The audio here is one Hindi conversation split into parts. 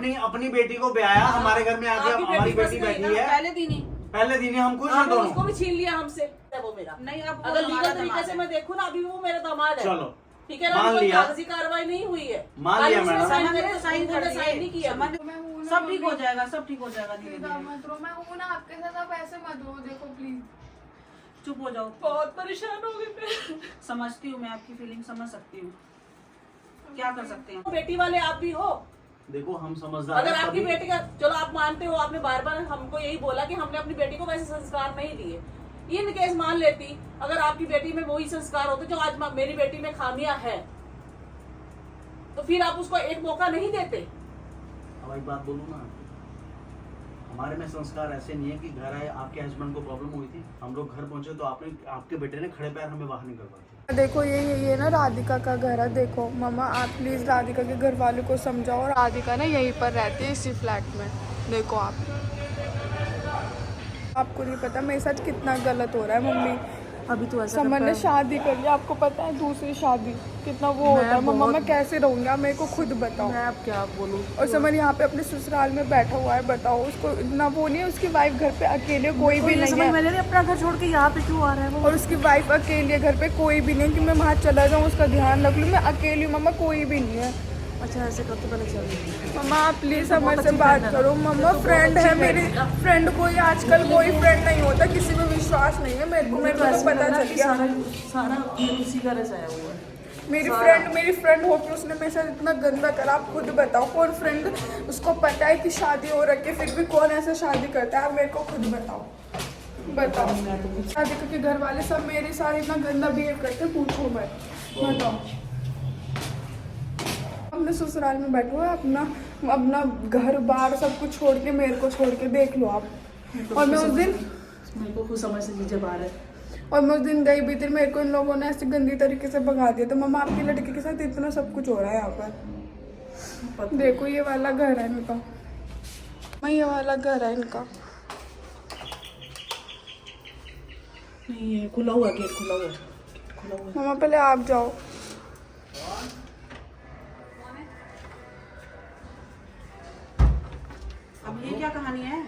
अपनी अपनी बेटी को ब्याया हमारे घर में आके, हमारी बेटी बैठी है पहले दिन ही हम खुश हैं दोनों। उसको भी छीन लिया हमसे, वो मेरा नहीं, अब अगर लीगल तरीके से मैं देखूँ ना, अभी वो मेरा दामाद है। चलो ठीक है ना, मान कोई लिया। कागजी कार्रवाई नहीं हुई है, मान लिया मैडम। साइन साइन नहीं किया। सब ठीक हो जाएगा, सब ठीक हो जाएगा धीरे धीरे। मत रो, मैं हूँ ना आपके साथ, आप ऐसे मत रो, देखो प्लीज। चुप हो जाओ। बहुत परेशान हो गई मैं। समझती हूँ, मैं आपकी फीलिंग समझ सकती हूँ, क्या कर सकते हैं। बेटी वाले आप भी हो। देखो हम समझदार अगर हैं, आपकी सभी- बेटी का, चलो आप मानते हो, आपने बार बार हमको यही बोला कि हमने अपनी बेटी को वैसे संस्कार नहीं दिए। इन केस मान लेती, अगर आपकी बेटी में वही संस्कार होते जो आज मेरी बेटी में खामियां है, तो फिर आप उसको एक मौका नहीं देते। अब एक बात बोलूँ ना, हमारे में संस्कार ऐसे नहीं है कि घर आए, आपके हस्बैंड को प्रॉब्लम हुई थी, हम लोग घर पहुंचे तो आपके बेटे ने खड़े पैर हमें बाहर निकलवा दिया। देखो ये ना राधिका का घर है। देखो मम्मा, आप प्लीज राधिका के घर वालों को समझाओ। राधिका ना यहीं पर रहती है, इसी फ्लैट में। देखो आपको नहीं पता मेरे साथ कितना गलत हो रहा है। मम्मी अभी तो ऐसा समर ने शादी कर लिया, आपको पता है, दूसरी शादी, कितना वो होता है। मम्मा मैं कैसे रहूंगी, आप मेरे को खुद बताओ। मैं अब क्या बोलूँ। और समर यहाँ पे अपने ससुराल में बैठा हुआ है, बताओ उसको इतना वो नहीं है, उसकी वाइफ घर पे अकेले, कोई भी नहीं है। मैंने अपना घर छोड़ के यहाँ पे क्यों आ रहा है वो। और उसकी वाइफ अकेली है, घर पे कोई भी नहीं कि मैं वहाँ चला जाऊँ, उसका ध्यान रख लूँ। मैं अकेली हूँ मम्मा, कोई भी नहीं है। अच्छा ऐसे कर तो पहले चल। मम्मा आप प्लीज हमारे से बात करो। मम्मा फ्रेंड है मेरी, फ्रेंड कोई आजकल कोई फ्रेंड नहीं होता, किसी पे विश्वास नहीं है मेरे को तो पता चल गया। सारा उसी का रचाया हुआ है। मेरी फ्रेंड होकर उसने मेरे साथ इतना गंदा करा। आप खुद बताओ कौन फ्रेंड, उसको पता है कि शादी हो रखी है, फिर भी कौन ऐसे शादी करता है? आप मेरे को खुद बताओ। शादी के घर वाले सब मेरे साथ इतना गंदा बिहेव करते, पूछो मत। बताओ, अपने ससुराल में बैठो, अपना घर बार सब कुछ छोड़ के, मेरे को छोड़ के देख लो आप। और मैं उस दिन, मेरे को खुद समझ से चीजें बाहर है। और मैं उस दिन गई भी थी, मेरे को इन लोगों ने ऐसे गंदी तरीके से भगा दिया। तो मम्मा आपकी लड़की के साथ इतना सब कुछ हो रहा है यहाँ पर। देखो ये वाला घर है इनका, ये वाला घर है इनका। नहीं है, खुला हुआ गेट, खुला हुआ। मम्मा पहले आप जाओ। अब ये क्या कहानी है?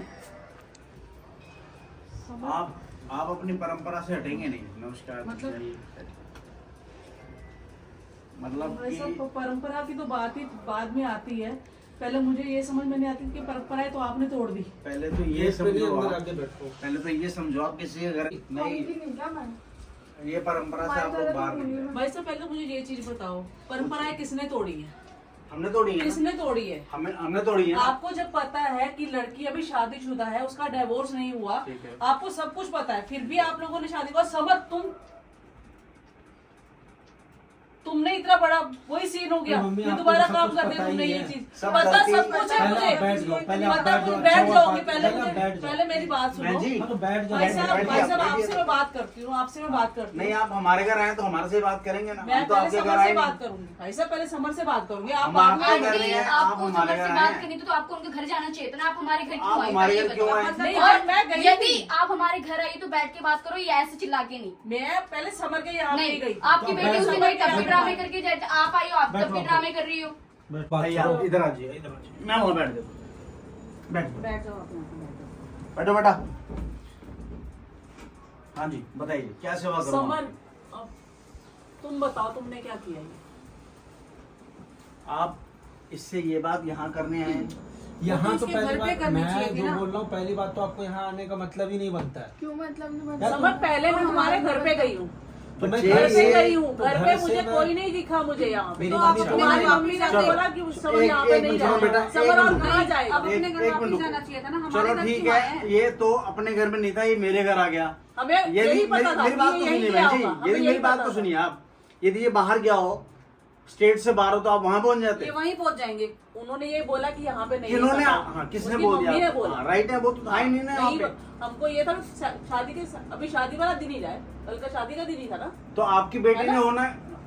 आप अपनी परंपरा से हटेंगे नहीं। नमस्कार। मतलब भाई साहब, परंपरा की तो बात ही बाद में आती है। पहले मुझे ये समझ में नहीं आती कि परंपराएं तो आपने तोड़ दी। पहले तो ये समझो आप किसी के घर नहीं, ये परंपरा से आप लोग बाहर निकले। भाई साहब पहले मुझे ये चीज बताओ, परंपराएं किसने तोड़ी है? हमने तोड़ी है। किसने तोड़ी है? हमने तोड़ी है। आपको जब पता है कि लड़की अभी शादीशुदा है, उसका डिवोर्स नहीं हुआ, आपको सब कुछ पता है, फिर भी आप लोगों ने शादी को समझ, तुमने इतना बड़ा वही सीन हो गया। फिर दोबारा काम कर दिया तुमने ये चीज। पता सब कुछ है मुझे, मतलब बैठ जाओगे। पहले मेरी बात सुनो भाई साहब, आपसे मैं बात करती हूँ, नहीं, आप हमारे घर आए तो हमारे से बात करेंगे ना। मैं हम तो पहले आपके घर समर आए से नहीं। बात करूंगी। भाई साहब पहले समर से बात करूंगी। आप हम बाद में आपके घर नहीं है, आप आपको हमारे समर घर से आए बात करनी हैं। तो आपको उनके घर जाना चाहिए था ना। आप हमारे घर आप क्यों आए? हमारे पहले घर क्यों बताओ। आए? नहीं, और मैं गई यदि थी। आप हमारे घर आई तो बैठ के बात करो, या ऐसे चिल्ला के नहीं। मैं पहले समर के यहाँ नहीं नहीं, गई। आपकी बेटी उस दिन आई तब भी ड्रामे करके जाए, आप आई हो, आप तब भी ड्रामे कर रही हो। भाई आप इधर आ जाइए, इधर आ जाइए। मैं वहाँ बैठ जाता हूँ। बैठ जाओ अपना। बैठो बेटा। हाँ जी बताइए, क्या सेवा करूँ? समर, अब तुम बताओ तुमने क्या किया ये? आप इससे ये बात यहाँ करने आए हैं? यहाँ तो इसके पहली घर पे बात करनी मैं चाहिए थी जो ना। बोल रहा हूँ, पहली बात तो आपको यहाँ आने का मतलब ही नहीं बनता है। क्यों मतलब नहीं यार, बता? समर पहले मैं तुम्हारे घर पे गई हूँ, तो मैं बच्चे घर पे ये- गई हूँ, तो घर पे से मुझे मैं- कोई नहीं दिखा मुझे यहाँ पे। मेरी तो मम्मी आप तुम्हारी चलो। मम्मी ने चलो। बोला कि उस समय एक- यहाँ पे एक नहीं मिनट सुनो बेटा, जाना। एक समर आप मिनट। कहाँ जाएगा? एक मिनट रुको। चाहिए था ना। चलो ठीक है, ये तो अपने घर में नहीं था, ये मेरे घर आ गया। हमें यदि यही पता था मेरी बात कि तो ये यहीं सुनिए गया बहन जी, होगा। हमें यदि यही मेरी बात पता तो था। सुनिए आप। यदि ये बाहर गया हो, स्टेट से बाहर हो, तो आप वहाँ पहुँच जाते। ये वहीं पहुंच जाएंगे। उन्होंने ये बोला कि यहाँ पे नहीं। इन्होंने, पता। हाँ, किसने उसकी बोल मम्मी ने दिया? बोला। हाँ, राइट है, वो तो था ही नहीं ना यहाँ नहीं, पे। हमको ये था शादी के, अभी शादी वाला दिन ही जाए, कल का शादी का दिन ही था ना। तो आपकी बेटी है ने ना? होना,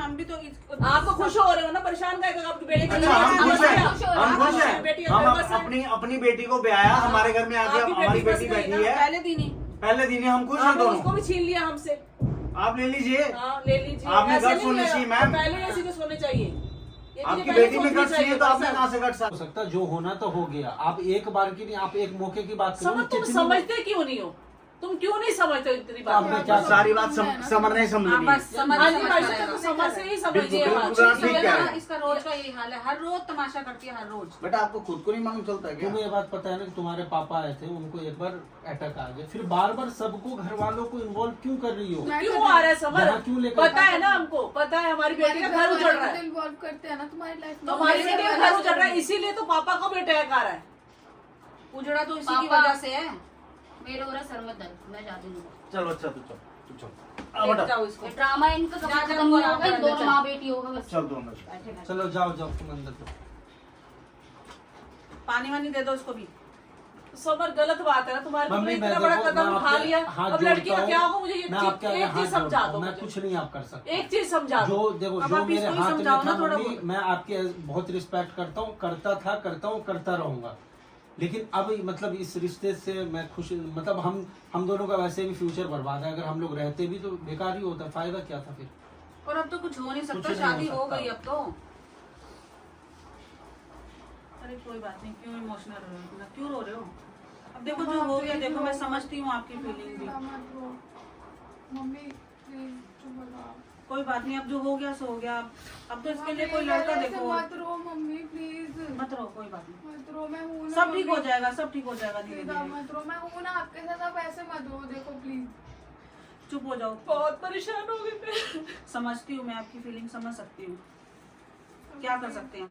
हम भी तो आपको खुश हो रहे हो ना, परेशान का आपकी बेटी के अच्छा हम खुश हैं, खुश हो रहे हम हैं। खुश हैं, बेटी हम बस है। अपनी बेटी को ब्याया, हमारे घर में आके आपकी हमारी बस बेटी गई बैठी ना, है, पहले दिन ही पहले दिन ही हम खुश हैं आपने उसको दोनों। भी छीन लिया हमसे। आप ले लीजिए। हाँ ले लीजिए। आपने ऐसे गट्स नहीं होनी लेना। चाहिए, मैम। पहले ऐसे तो सोने चाहिए। ये चीजें आपकी पहले बेटी में सोचनी गट्स चाहिए तो आपने बस। कहाँ से गट्स हो सकता है जो होना तो हो गया, आप एक बार की नहीं, आप एक मौके की बात करो ना, समझ तुम कितनी- समझते क्यों नहीं हो? तुम क्यों नहीं समझते हो इतनी तो आपने बात? क्या सारी बात समर नहीं हाँ, समझनी बस समझ हाँ जी समझ भाई जाएगा। साहब, तो समझ से ही समझिए बिल्कुल, बात। बिल्कुल, आप ठीक ठीक है कह ना, रहे हैं। इसका रोज का यही हाल है, हर रोज तमाशा करती है, हर रोज। बेटा आपको खुद को नहीं मालूम चलता क्या? तुम्हें ये बात पता है ना कि तुम्हारे पापा आए थे, उनको एक बार अटैक आ गया, फिर बार बार सबको घर वालों को इन्वॉल्व क्यों कर रही हो? मैं क्यों आ रहा है समर? यहाँ क्यों लेकर- पता है ना हमको, पता है हमारी बेटी का घर उजड़ रहा है। इन्वॉल्व करते हैं ना तुम्हारी लाइफ में। तो हमारी बेटी का घर उजड़ रहा है, इसीलिए तो पापा को भी अटैक आ रहा है। उजड़ा तो इसी की पापा। वजह से है। मेरे हो रहा सर में दर्द, मैं जाती हूँ। चलो अच्छा तू चल लेके बेटा जाओ इसको। ये ड्रामा इनका कभी जा, जा, खत्म नहीं जा, होगा, जा, इन दोनों जा। माँ बेटी होगा बस। चल दोनों बैठे बैठे। चलो जाओ जाओ तुम अंदर जाओ। पानी वानी दे दो उसको भी। समर गलत बात है ना, तुम्हारे मम्मी तुमने मैं इतना बड़ा देखो, कदम मैं उठा आपके लिया। हाथ अब लड़की का जोड़ता क्या हूँ। होगा? मुझे मैं आपके आगे एक चीज हाथ समझा जोड़ता दो हूँ, मैं मुझे। कुछ नहीं आप कर सकते। एक चीज समझा दो। जो देखो अब जो आप मेरे इसको ही हाथ में समझाओ था ना थोड़ा मम्मी, बहुत। मैं आपके बहुत रिस्पेक्ट करता हूँ, करता था, करता हूँ, करता रहूंगा, लेकिन अब मतलब इस रिश्ते से मैं खुश, मतलब हम दोनों का वैसे भी फ्यूचर बर्बाद है, अगर हम लोग रहते भी तो बेकार ही होता, फायदा क्या था फिर? और अब तो कुछ हो नहीं कुछ सकता, नहीं शादी हो हो सकता। गई अब तो। अरे कोई बात नहीं, क्यों इमोशनल हो रहे हो, क्यों रो रहे हो? अब देखो जो हो गया, देखो मैं समझती हूँ आपकी फीलिंग भी। मम्मी प्लीज चुप हो जाओ। कोई बात नहीं, अब जो हो गया सो हो गया। अब तो इसके लिए कोई लड़का देखो। मत रो मम्मी प्लीज। मत रो, कोई बात नहीं, मत रो, मैं हूँ ना सब ठीक हो मम्मी। जाएगा, सब ठीक हो जाएगा धीरे प्लीज आप धीरे। मत रो, मैं हूँ ना आपके साथ, आप ऐसे मत रो, देखो प्लीज। चुप हो जाओ। बहुत परेशान हो गई मैं। समझती हूँ, मैं आपकी फीलिंग समझ सकती हूँ, क्या कर सकते हैं।